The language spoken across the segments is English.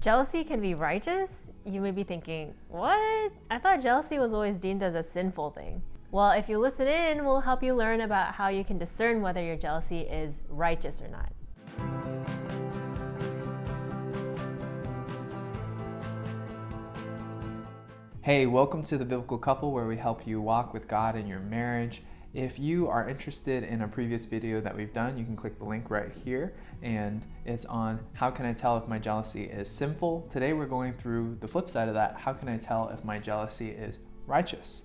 Jealousy can be righteous? You may be thinking, what? I thought jealousy was always deemed as a sinful thing. Well, if you listen in, we'll help you learn about how you can discern whether your jealousy is righteous or not. Hey, welcome to The Biblical Couple, where we help you walk with God in your marriage. If you are interested in a previous video that we've done, you can click the link right here, and it's on how can I tell if my jealousy is sinful. Today we're going through the flip side of that. How can I tell if my jealousy is righteous?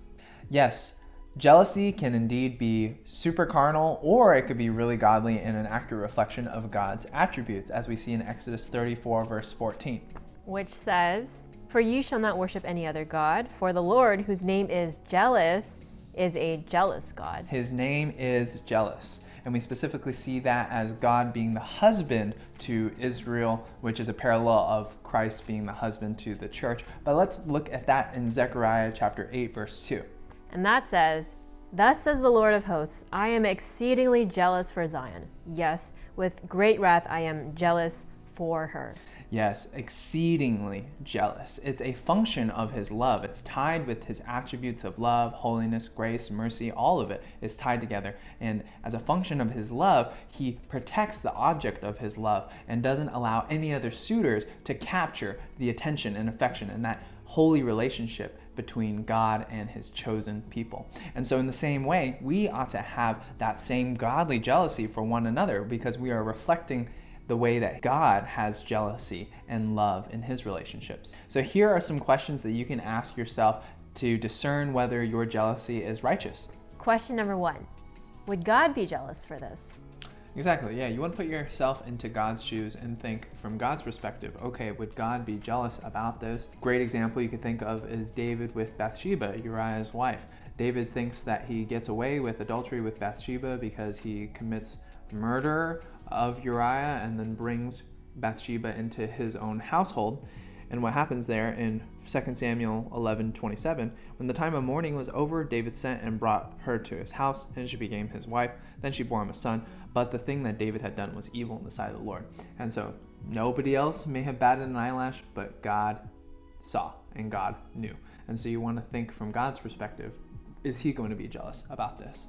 Yes, jealousy can indeed be super carnal, or it could be really godly and an accurate reflection of God's attributes, as we see in Exodus 34 verse 14. Which says, "For you shall not worship any other God, for the Lord, whose name is jealous, is a jealous God." His name is jealous. And we specifically see that as God being the husband to Israel, which is a parallel of Christ being the husband to the church. But let's look at that in Zechariah chapter 8, verse 2. And that says, "Thus says the Lord of hosts, I am exceedingly jealous for Zion. Yes, with great wrath I am jealous for her." Yes, exceedingly jealous. It's a function of his love. It's tied with his attributes of love, holiness, grace, mercy. All of it is tied together. And as a function of his love, he protects the object of his love and doesn't allow any other suitors to capture the attention and affection and that holy relationship between God and his chosen people. And so in the same way, we ought to have that same godly jealousy for one another, because we are reflecting the way that God has jealousy and love in his relationships. So here are some questions that you can ask yourself to discern whether your jealousy is righteous. Question number 1. Would God be jealous for this? Exactly, yeah. You want to put yourself into God's shoes and think from God's perspective, okay, would God be jealous about this? Great example you could think of is David with Bathsheba, Uriah's wife. David thinks that he gets away with adultery with Bathsheba because he commits murder of Uriah and then brings Bathsheba into his own household. And what happens there in 2 Samuel 11:27, when the time of mourning was over, David sent and brought her to his house, and she became his wife. Then she bore him a son. But the thing that David had done was evil in the sight of the Lord. And so nobody else may have batted an eyelash, but God saw and God knew. And so you want to think from God's perspective, is he going to be jealous about this?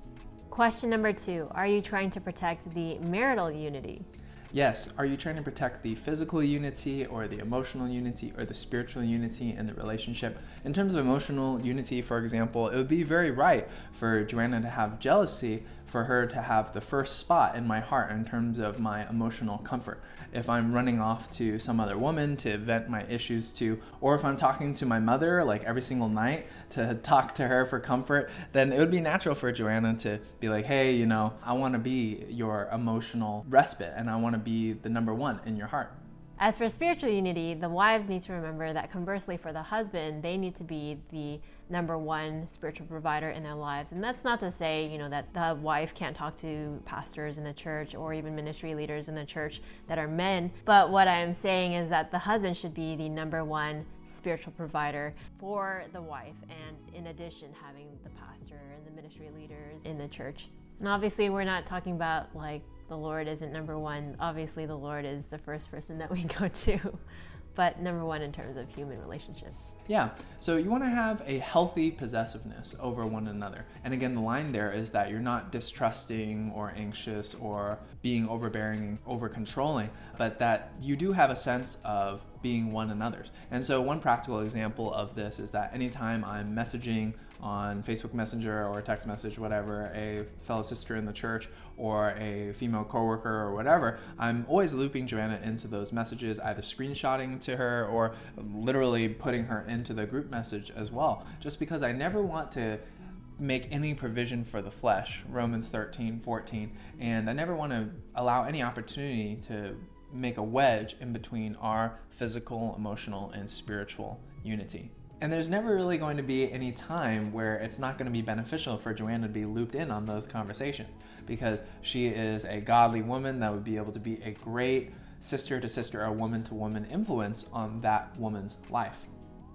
Question number 2. Are you trying to protect the marital unity? Yes. Are you trying to protect the physical unity or the emotional unity or the spiritual unity in the relationship? In terms of emotional unity, for example, it would be very right for Joanna to have jealousy, for her to have the first spot in my heart in terms of my emotional comfort. If I'm running off to some other woman to vent my issues to, or if I'm talking to my mother like every single night to talk to her for comfort, then it would be natural for Joanna to be like, hey, I want to be your emotional respite and I want to be the number one in your heart. As for spiritual unity, the wives need to remember that conversely for the husband, they need to be the number one spiritual provider in their lives. And that's not to say, that the wife can't talk to pastors in the church or even ministry leaders in the church that are men. But what I am saying is that the husband should be the number one spiritual provider for the wife, and in addition, having the pastor and the ministry leaders in the church. And obviously, we're not talking about the Lord isn't number one. Obviously, the Lord is the first person that we go to, but number one in terms of human relationships. Yeah, so you want to have a healthy possessiveness over one another. And again, the line there is that you're not distrusting or anxious or being overbearing and over-controlling, but that you do have a sense of being one another's. And so one practical example of this is that anytime I'm messaging on Facebook Messenger or text message, whatever, a fellow sister in the church or a female coworker or whatever, I'm always looping Joanna into those messages, either screenshotting to her or literally putting her into the group message as well, just because I never want to make any provision for the flesh, Romans 13:14, and I never want to allow any opportunity to make a wedge in between our physical, emotional, and spiritual unity. And there's never really going to be any time where it's not going to be beneficial for Joanna to be looped in on those conversations, because she is a godly woman that would be able to be a great sister to sister or woman to woman influence on that woman's life.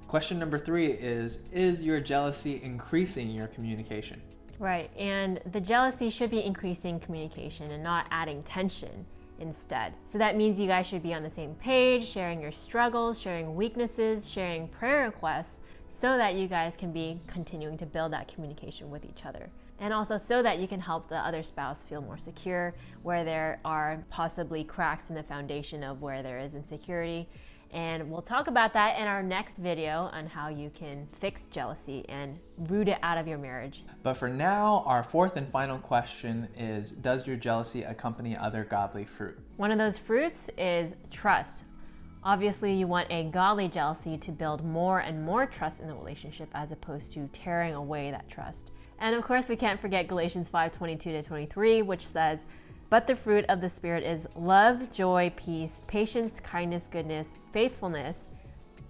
Question number 3 is your jealousy increasing your communication? Right, and the jealousy should be increasing communication and not adding tension instead. So that means you guys should be on the same page, sharing your struggles, sharing weaknesses, sharing prayer requests, so that you guys can be continuing to build that communication with each other. And also so that you can help the other spouse feel more secure where there are possibly cracks in the foundation of where there is insecurity. And we'll talk about that in our next video on how you can fix jealousy and root it out of your marriage. But for now, our fourth and final question is, does your jealousy accompany other godly fruit? One of those fruits is trust. Obviously, you want a godly jealousy to build more and more trust in the relationship as opposed to tearing away that trust. And of course, we can't forget Galatians 5:22-23, which says, "But the fruit of the Spirit is love, joy, peace, patience, kindness, goodness, faithfulness,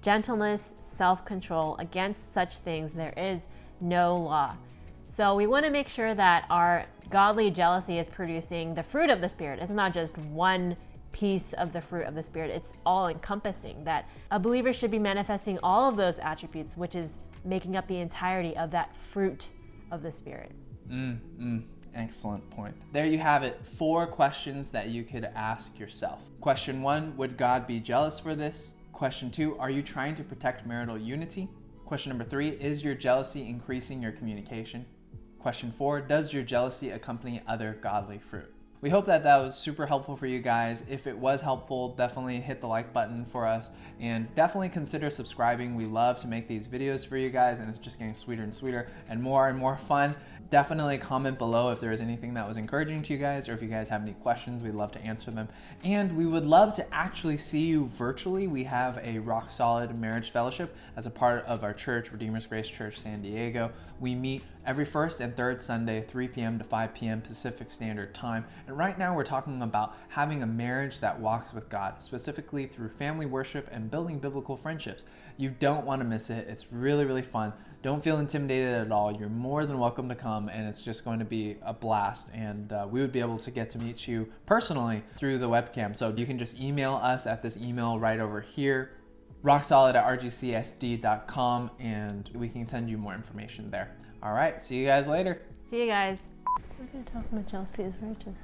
gentleness, self-control. Against such things there is no law." So we want to make sure that our godly jealousy is producing the fruit of the Spirit. It's not just one piece of the fruit of the Spirit. It's all encompassing, that a believer should be manifesting all of those attributes, which is making up the entirety of that fruit of the Spirit. Excellent point. There you have it. 4 questions that you could ask yourself. Question 1, would God be jealous for this? Question 2, are you trying to protect marital unity? Question number 3, is your jealousy increasing your communication? Question 4, does your jealousy accompany other godly fruit? We hope that was super helpful for you guys. If it was helpful, definitely hit the like button for us and definitely consider subscribing. We love to make these videos for you guys, and it's just getting sweeter and sweeter and more fun. Definitely comment below if there is anything that was encouraging to you guys, or if you guys have any questions, we'd love to answer them. And we would love to actually see you virtually. We have a rock solid marriage fellowship as a part of our church, Redeemer's Grace Church San Diego. We meet every first and third Sunday, 3 p.m. to 5 p.m. Pacific Standard Time. And right now we're talking about having a marriage that walks with God, specifically through family worship and building biblical friendships. You don't want to miss it. It's really fun. Don't feel intimidated at all. You're more than welcome to come, and it's just going to be a blast. And we would be able to get to meet you personally through the webcam. So you can just email us at this email right over here, rocksolid@rgcsd.com, and we can send you more information there. All right, see you guys later. See you guys. We're going to talk about jealousy is righteous.